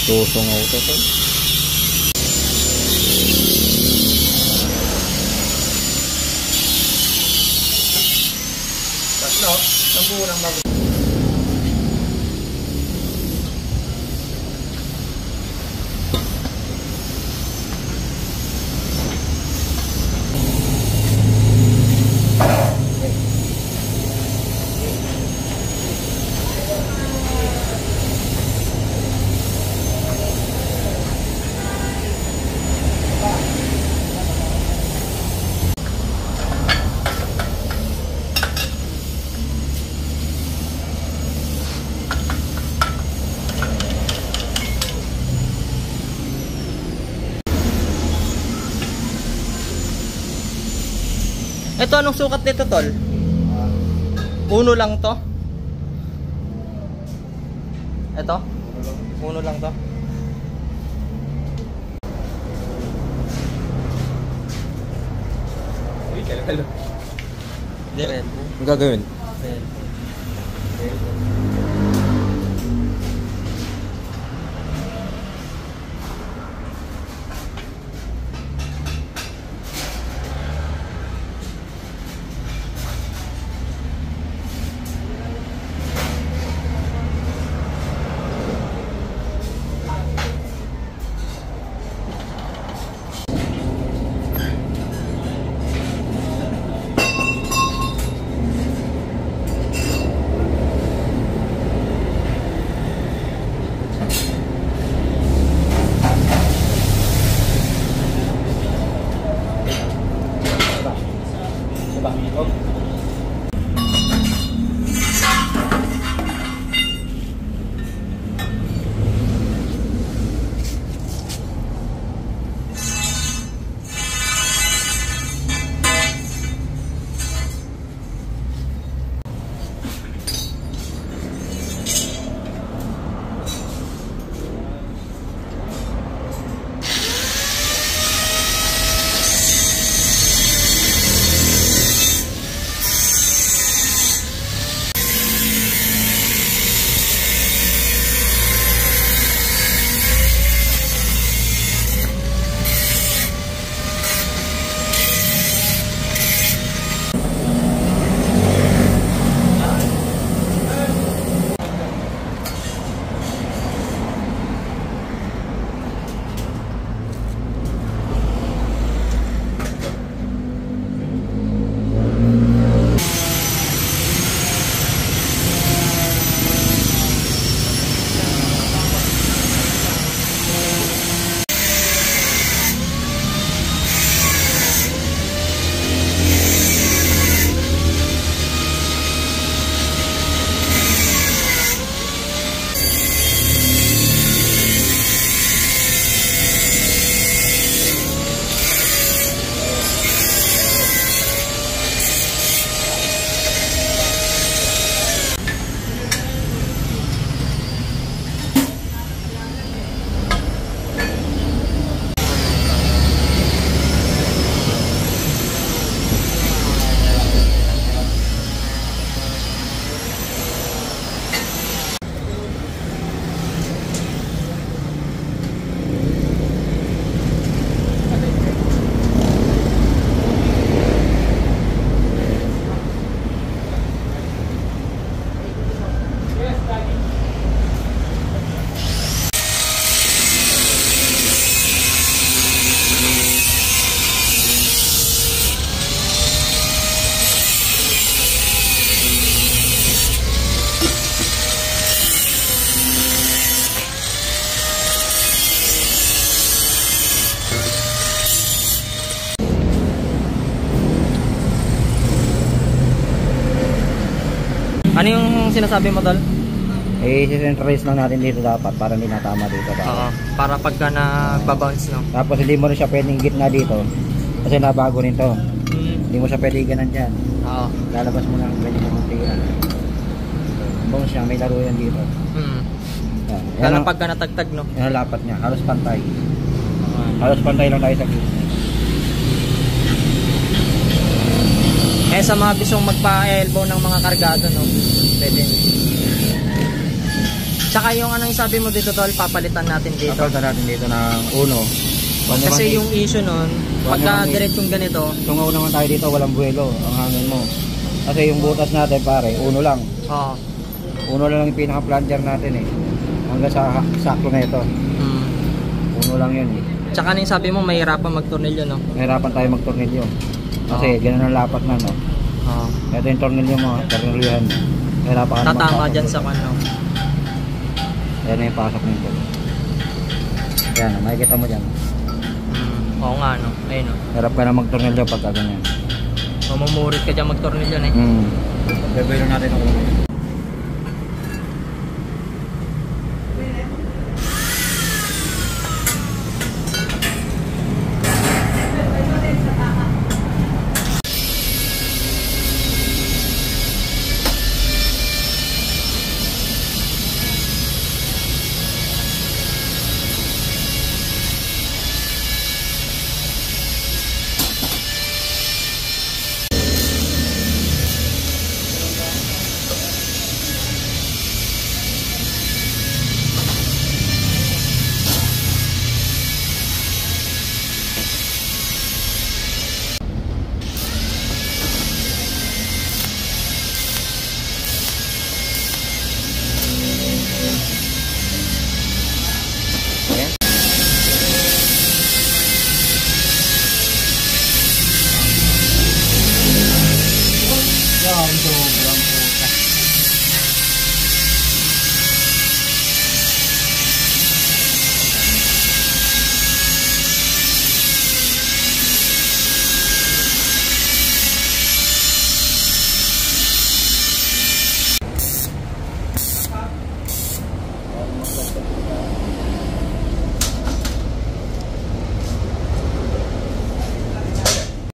Susungaw to tol. Tatlo, sampu lang bago. Ito anong sukat nito tol? Uno lang to? Ito? Uno lang to? Uy, kailan? Hindi red. Ang gagawin? Red. Ano yung sinasabi mo tol? Eh, centralize lang natin dito dapat para hindi natama dito. Oo, para pagka nagbabounce no. Tapos hindi mo rin siya pwedeng gitna dito kasi nabago rin to. Hindi mo siya pwedeng ganan dyan. Oo. Lalabas mo lang pwede mo tiyan. Bounce siya, may laro yan dito. Yan. Lalo pagka natagtag no. Yan ang lapat niya, halos pantay. Halos pantay lang tayo sa gitna. Eh sa mga gustong magpa-elbow ng mga kargado no, pwede. Tsaka yung anong sabi mo dito tol, papalitan natin dito. Papalitan natin dito ng uno. Kasi yung issue nun, pagka diretsong ganito. Tungaw naman tayo dito, walang buwelo ang hangin mo. Kasi yung butas natin pare, uno lang. Oo. Uno lang yung pinaka-plunger natin eh. Hanggang sa sakto na ito. Uno lang yun eh. Tsaka yung sabi mo, mahirapan magtornilyo no? Mahirapan tayo magtornilyo. Kasi ganun ang lapat na no. Ito yung tornilyo mo, tornilyohan. Mahirapan ka tatama dyan sa kano. Ayan na yung pasok nito. Ayan, makikita mo dyan. Oo nga no, ayun no. Hirap ka na magtornilyo pagka ganyan. Mamumurit ka dyan magtornilyo na eh. Gagawin lang natin ang ulo.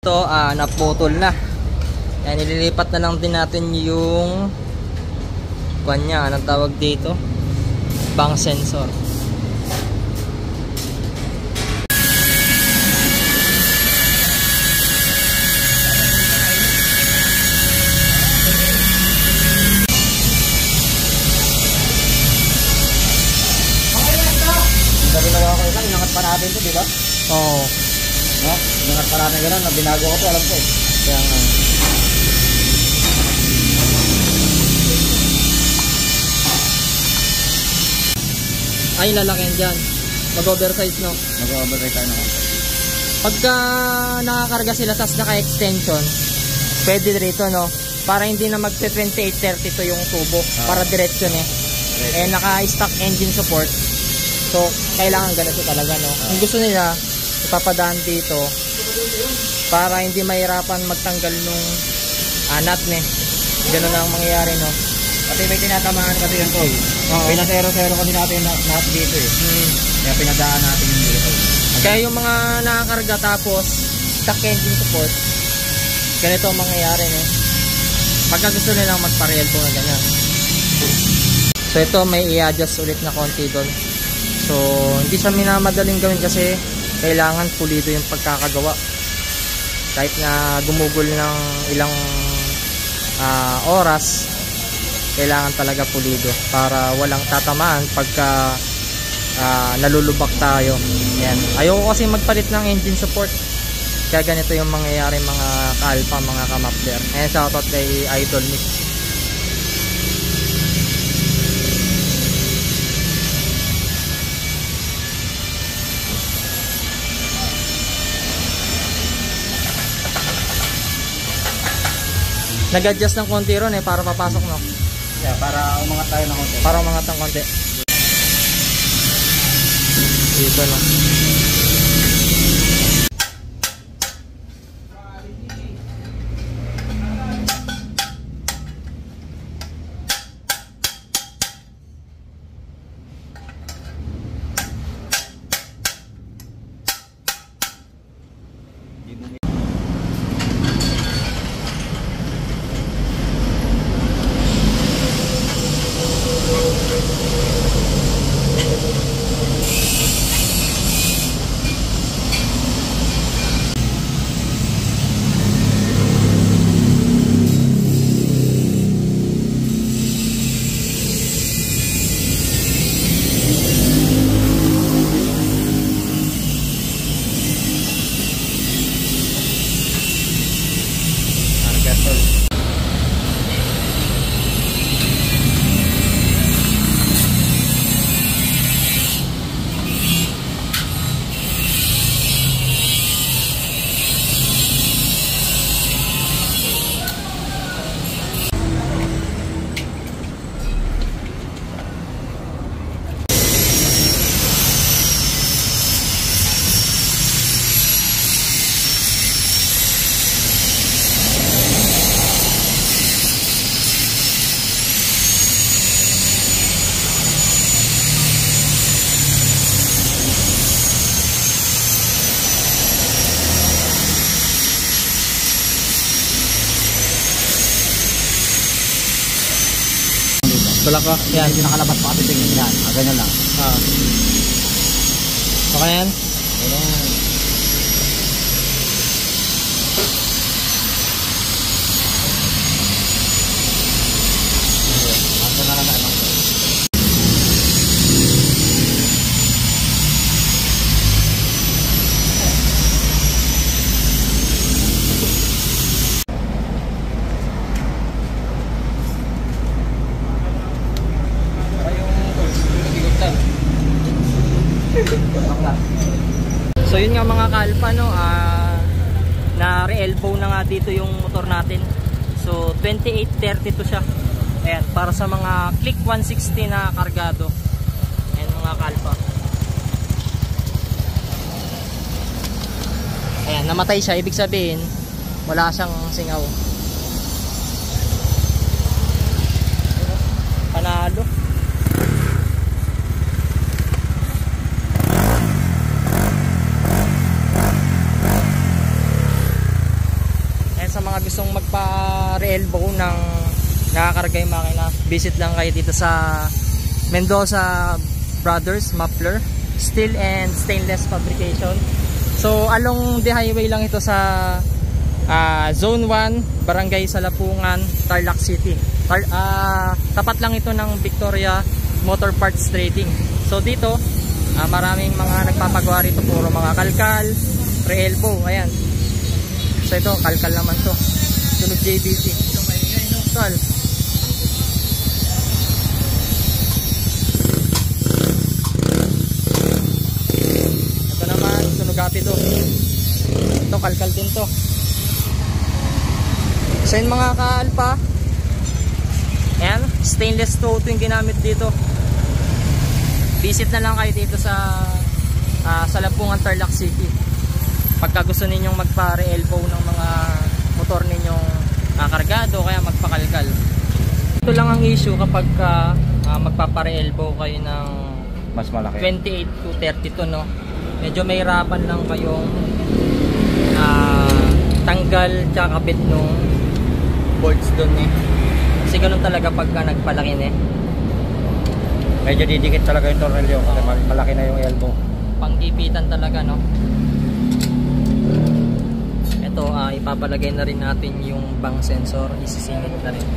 Ito, naputol na. Yan, nililipat na lang din natin yung kanya, anong tawag dito? Bank sensor. Sabi na ako isa, inangat pa natin ito, di ba? Oo. No? Inangat pa natin gano'n, binago ko ito, alam ko eh. Kaya nga. Ay, lalaking dyan. Mag-oversize, no? Mag-override tayo na konti. Pagka nakakarga sila tas naka-extension, pwede rito, no? Para hindi na mag-2832 yung tubo. Para diretsyon eh. Eh, naka-stock engine support. So, kailangan ganito talaga, no? Kung gusto nila, ipapadaan dito para hindi mahirapan magtanggal nung nut, ne? Ganun na ang mangyayari, no? Kasi may tinatamaan kasi yan to eh. Pinasero-sero kasi natin lahat dito eh. Kaya pinadaan natin yung dito. Kaya yung mga nakakarga tapos stock engine support, ganito ang mangyayari, ne? Pagka gusto nilang magpa-relvo na ganyan. So ito may i-adjust ulit na konti doon. So hindi siya minamadaling gawin kasi kailangan pulido yung pagkakagawa. Kahit na gumugol ng ilang oras, kailangan talaga pulido para walang tatamaan pagka nalulubak tayo. Yan. Ayoko kasi magpalit ng engine support. Kaya ganito yung mangyayari mga ka-alpha, mga ka-mapler. Ayan, shoutout kay Idol Mix. Nag-adjust ng konti ron eh para papasok, no? Yeah, para umangat tayo ng konti. Para umangat ng konti. Dito, no? Wala ka. Yan. Hindi nakalabas pa kasi tingin yan. Ganyan lang. Okay yan? Ayan. Ito na lang ano. So yun nga mga kalpa, no, na re-elbow na nga dito yung motor natin. So 2832 siya. Ayan, para sa mga click 160 na kargado. Ayan mga kalpa. Ayan, namatay siya, ibig sabihin wala siyang singaw. Panalo. Sa mga gustong magpa-re-elbow ng nakakarga yung makina, visit lang kayo dito sa Mendoza Brothers Muffler Steel and Stainless Fabrication. So along the highway lang ito sa Zone 1, Barangay Salapungan, Tarlac City. Tapat lang ito ng Victoria Motor Parts Trading. So dito maraming mga nagpapagawa rito, puro mga kalkal, re-elbow. Ayan. So ito, kalkal naman to. Sunod JBT. Tal. Ito naman, sunog ati to. Ito, kalkal din to. So yun mga kaalpa. Ayan, stainless to yung ginamit dito. Visit na lang kayo dito sa Salapungan, Tarlac City. Pagka gusto ninyong magpa-re-elbow ng mga motor ninyong kargado, kaya magpakalkal. Ito lang ang issue kapag magpapa-re-elbow kayo ng Mas malaki. 28 to 32, no? Medyo may hirapan lang kayong tanggal tsaka kabit nung bolts doon eh. Kasi ganun talaga pagka nagpalaki eh. Medyo didikit talaga yung tornilyo kasi malaki na yung elbow. Panggipitan talaga, no? Ito, ipapalagay na rin natin yung bang sensor, isisingit na rin.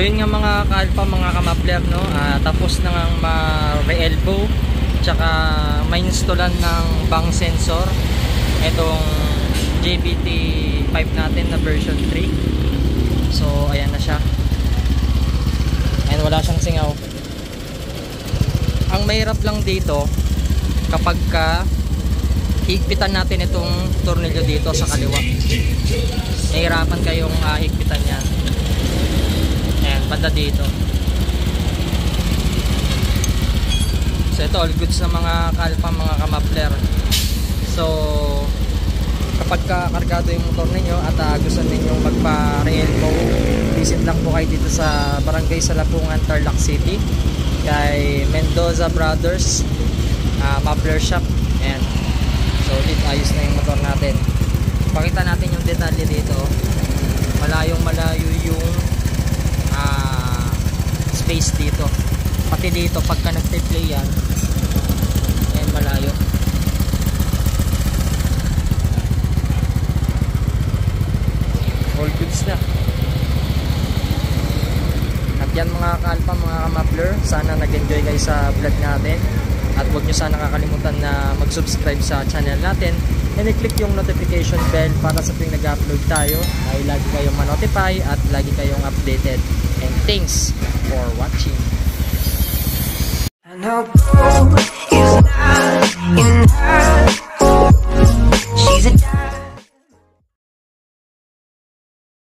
So yun nga mga kalpa, mga kamapler, no? Tapos na nga ma-re-elbow tsaka ma-installan ng bang sensor itong JBT 5 natin na version 3. So ayan na siya. Ayan, wala siyang singaw. Ang mahirap lang dito kapag higpitan natin itong tornilyo dito sa kaliwa. Nahirapan kayong higpitan yan. Ayan, banda dito. So ito, all goods na mga kalpa, mga kamapler. So kapag kargado yung motor ninyo at gusto ninyong magpa-re-elbow, visit lang po kayo dito sa Barangay Salapungan, Tarlac City, kay Mendoza Brothers Muffler Shop. Ayan. So ayos na yung motor natin. Pakita natin yung detalye dito. Malayong malayo yung space dito. Pati dito pagka nagpe-play yan, Sana nag-enjoy kayo sa vlog natin. At huwag nyo sana kakalimutan na mag-subscribe sa channel natin and i-click yung notification bell para sa tuwing nag-upload tayo ay lagi kayong ma-notify at lagi kayong updated. And thanks for watching. I know gold is not enough.